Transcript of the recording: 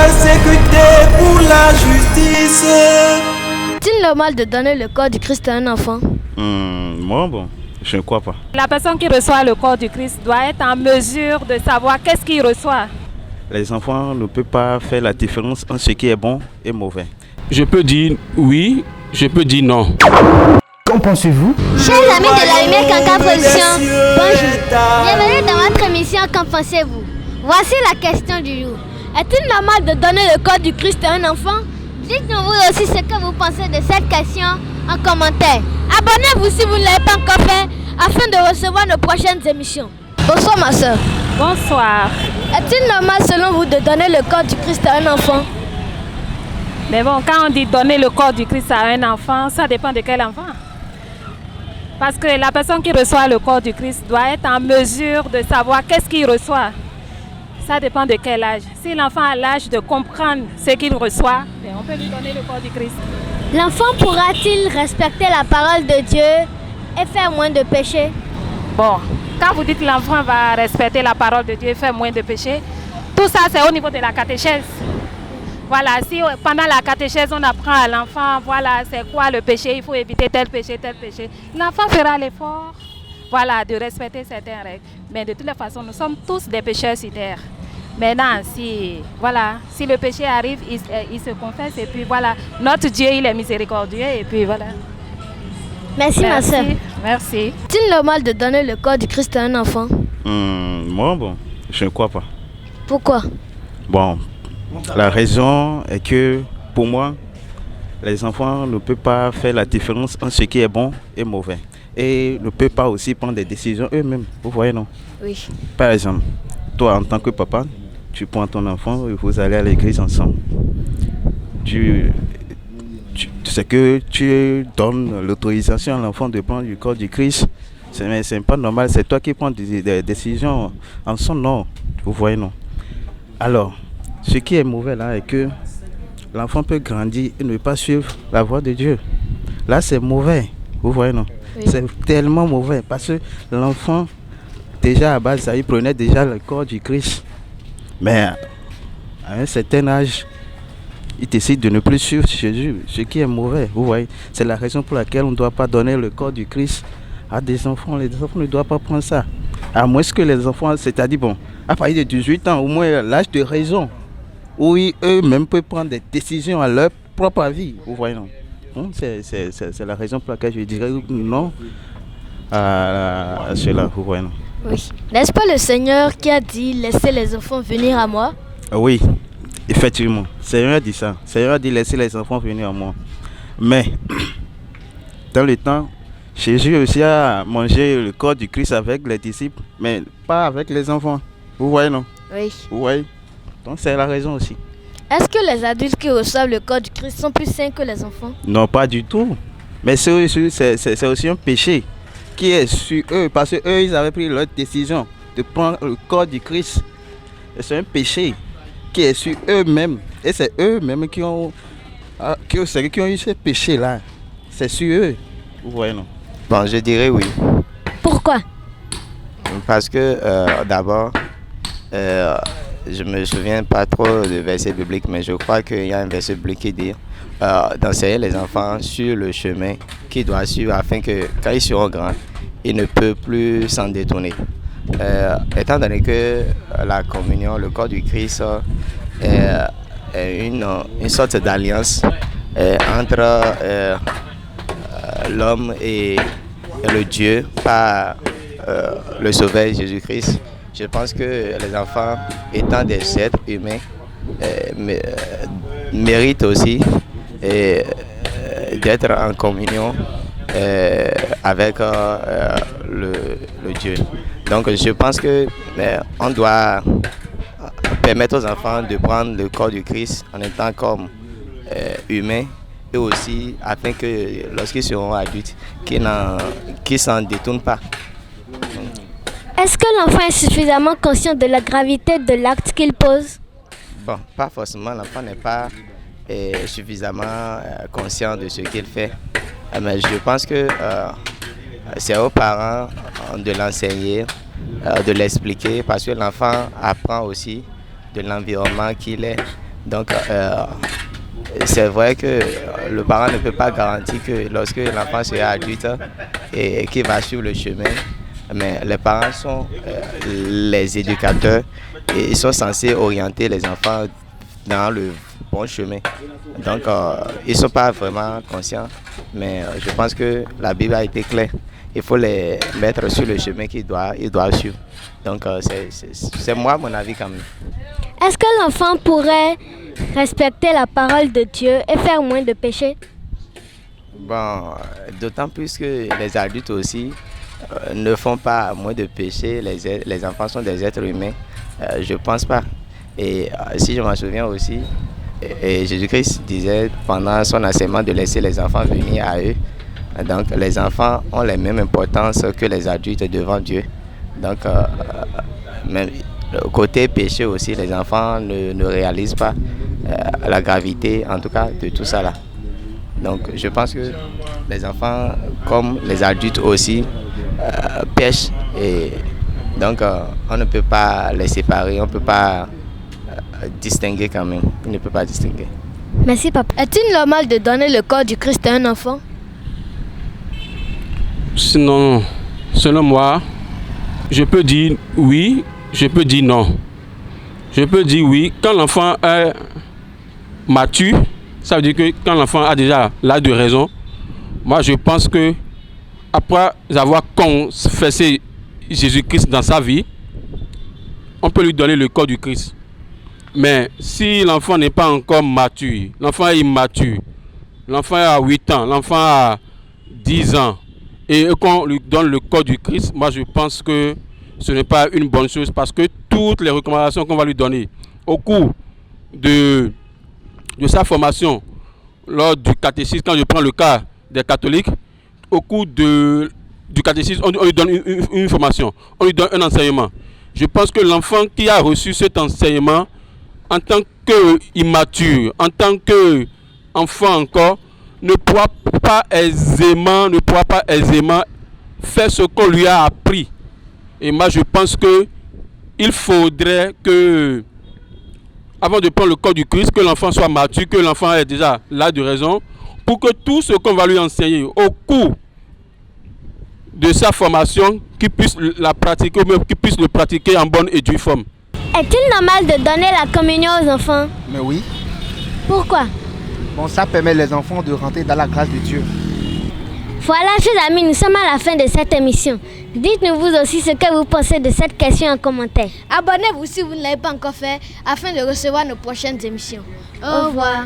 persécuté pour la justice. Est-il normal de donner le corps du Christ à un enfant? Moi, bon, je ne crois pas. La personne qui reçoit le corps du Christ doit être en mesure de savoir qu'est-ce qu'il reçoit. Les enfants ne peuvent pas faire la différence entre ce qui est bon et mauvais. Je peux dire oui, je peux dire non. Qu'en pensez-vous? Chers amis de la lumière Kanka Production, bonjour. Bienvenue dans votre émission Qu'en pensez-vous? Voici la question du jour. Est-il normal de donner le corps du Christ à un enfant? Dites-nous vous aussi ce que vous pensez de cette question en commentaire. Abonnez-vous si vous ne l'avez pas encore fait afin de recevoir nos prochaines émissions. Bonsoir ma soeur. Bonsoir. Est-il normal selon vous de donner le corps du Christ à un enfant? Mais bon, quand on dit donner le corps du Christ à un enfant, ça dépend de quel enfant. Parce que la personne qui reçoit le corps du Christ doit être en mesure de savoir qu'est-ce qu'il reçoit. Ça dépend de quel âge. Si l'enfant a l'âge de comprendre ce qu'il reçoit, on peut lui donner le corps du Christ. L'enfant pourra-t-il respecter la parole de Dieu et faire moins de péchés? Bon, quand vous dites que l'enfant va respecter la parole de Dieu et faire moins de péchés, tout ça c'est au niveau de la catéchèse. Voilà, si pendant la catéchèse on apprend à l'enfant, voilà, c'est quoi le péché, il faut éviter tel péché, l'enfant fera l'effort, voilà, de respecter certaines règles. Mais de toutes les façons, nous sommes tous des pécheurs sur terre. Maintenant, si le péché arrive, il se confesse et puis voilà, notre Dieu, il est miséricordieux et puis voilà. Merci ma soeur. Merci. Est-il normal de donner le corps du Christ à un enfant? Moi, bon, je ne crois pas. Pourquoi? Bon, la raison est que, pour moi, les enfants ne peuvent pas faire la différence entre ce qui est bon et mauvais. Et ne peuvent pas aussi prendre des décisions eux-mêmes. Vous voyez, non? Oui. Par exemple, toi, en tant que papa, tu prends ton enfant et vous allez à l'église ensemble. Tu sais que tu donnes l'autorisation à l'enfant de prendre le corps du Christ. C'est pas normal, c'est toi qui prends des décisions en son nom. Vous voyez, non? Alors, ce qui est mauvais là est que l'enfant peut grandir et ne pas suivre la voie de Dieu. Là, c'est mauvais. Vous voyez, non? Oui. C'est tellement mauvais parce que l'enfant, déjà à base, il prenait déjà le corps du Christ. Mais à un certain âge, il décide de ne plus suivre Jésus, ce qui est mauvais. Vous voyez, c'est la raison pour laquelle on ne doit pas donner le corps du Christ à des enfants. Les enfants ne doivent pas prendre ça. À moins que les enfants, c'est-à-dire, bon, à partir de 18 ans, au moins l'âge de raison, où eux-mêmes peuvent prendre des décisions à leur propre avis. Vous voyez, non? C'est la raison pour laquelle je dirais non à cela. Vous voyez, non? Oui. N'est-ce pas le Seigneur qui a dit laissez les enfants venir à moi? Oui, effectivement. Le Seigneur a dit ça. Le Seigneur a dit laissez les enfants venir à moi. Mais, dans le temps, Jésus aussi a mangé le corps du Christ avec les disciples, mais pas avec les enfants. Vous voyez, non? Oui. Vous voyez? Donc c'est la raison aussi. Est-ce que les adultes qui reçoivent le corps du Christ sont plus saints que les enfants? Non, pas du tout. Mais c'est aussi un péché qui est sur eux, parce qu'eux, ils avaient pris leur décision de prendre le corps du Christ. Et c'est un péché qui est sur eux-mêmes. Et c'est eux-mêmes qui ont eu ce péché-là. C'est sur eux. Vous voyez, non? Bon, je dirais oui. Pourquoi? Parce que d'abord, je me souviens pas trop du verset biblique, mais je crois qu'il y a un verset biblique qui dit d'enseigner les enfants sur le chemin qu'ils doivent suivre afin que quand ils seront grands, ils ne peuvent plus s'en détourner. Étant donné que la communion, le corps du Christ est une sorte d'alliance entre l'homme et le Dieu par le Sauveur Jésus-Christ. Je pense que les enfants, étant des êtres humains, méritent aussi d'être en communion avec le Dieu. Donc je pense que on doit permettre aux enfants de prendre le corps du Christ en étant comme humains et aussi afin que lorsqu'ils seront adultes, qu'ils ne s'en détournent pas. Est-ce que l'enfant est suffisamment conscient de la gravité de l'acte qu'il pose? Bon, pas forcément. L'enfant n'est pas suffisamment conscient de ce qu'il fait. Mais je pense que c'est aux parents de l'enseigner, de l'expliquer, parce que l'enfant apprend aussi de l'environnement qu'il est. Donc, c'est vrai que le parent ne peut pas garantir que lorsque l'enfant sera adulte et qu'il va suivre le chemin, mais les parents sont les éducateurs et ils sont censés orienter les enfants dans le bon chemin. Donc, ils ne sont pas vraiment conscients, mais je pense que la Bible a été claire. Il faut les mettre sur le chemin qu'ils doivent suivre. Donc, c'est moi, mon avis quand même. Est-ce que l'enfant pourrait respecter la parole de Dieu et faire moins de péchés? Bon, d'autant plus que les adultes aussi ne font pas moins de péchés. Les enfants sont des êtres humains. Je ne pense pas. Et si je m'en souviens aussi, et Jésus-Christ disait pendant son enseignement de laisser les enfants venir à eux. Donc les enfants ont la même importance que les adultes devant Dieu. Donc même côté péché aussi, les enfants ne réalisent pas la gravité, en tout cas, de tout ça là. Donc je pense que les enfants, comme les adultes aussi, pêchent. Et donc on ne peut pas les séparer, on ne peut pas distinguer quand même. Il ne peut pas distinguer. Merci papa. Est-il normal de donner le corps du Christ à un enfant? Sinon, selon moi, je peux dire oui, je peux dire non. Je peux dire oui quand l'enfant est mature, ça veut dire que quand l'enfant a déjà l'âge de raison, moi je pense que après avoir confessé Jésus-Christ dans sa vie, on peut lui donner le corps du Christ. Mais si l'enfant n'est pas encore mature, l'enfant est immature, l'enfant a 8 ans, l'enfant a 10 ans, et qu'on lui donne le corps du Christ, moi je pense que ce n'est pas une bonne chose parce que toutes les recommandations qu'on va lui donner au cours de sa formation, lors du catéchisme, quand je prends le cas des catholiques, au cours du catéchisme, on lui donne une formation, on lui donne un enseignement. Je pense que l'enfant qui a reçu cet enseignement, en tant qu'immature, en tant qu'enfant encore, ne pourra pas aisément faire ce qu'on lui a appris. Et moi, je pense qu'il faudrait que, avant de prendre le corps du Christ, que l'enfant soit mature, que l'enfant ait déjà l'âge de raison, pour que tout ce qu'on va lui enseigner au cours de sa formation, qu'il puisse la pratiquer, ou même qu'il puisse le pratiquer en bonne et due forme. Est-il normal de donner la communion aux enfants? Mais oui. Pourquoi? Bon, ça permet les enfants de rentrer dans la grâce de Dieu. Voilà, chers amis, nous sommes à la fin de cette émission. Dites-nous vous aussi ce que vous pensez de cette question en commentaire. Abonnez-vous si vous ne l'avez pas encore fait afin de recevoir nos prochaines émissions. Au revoir.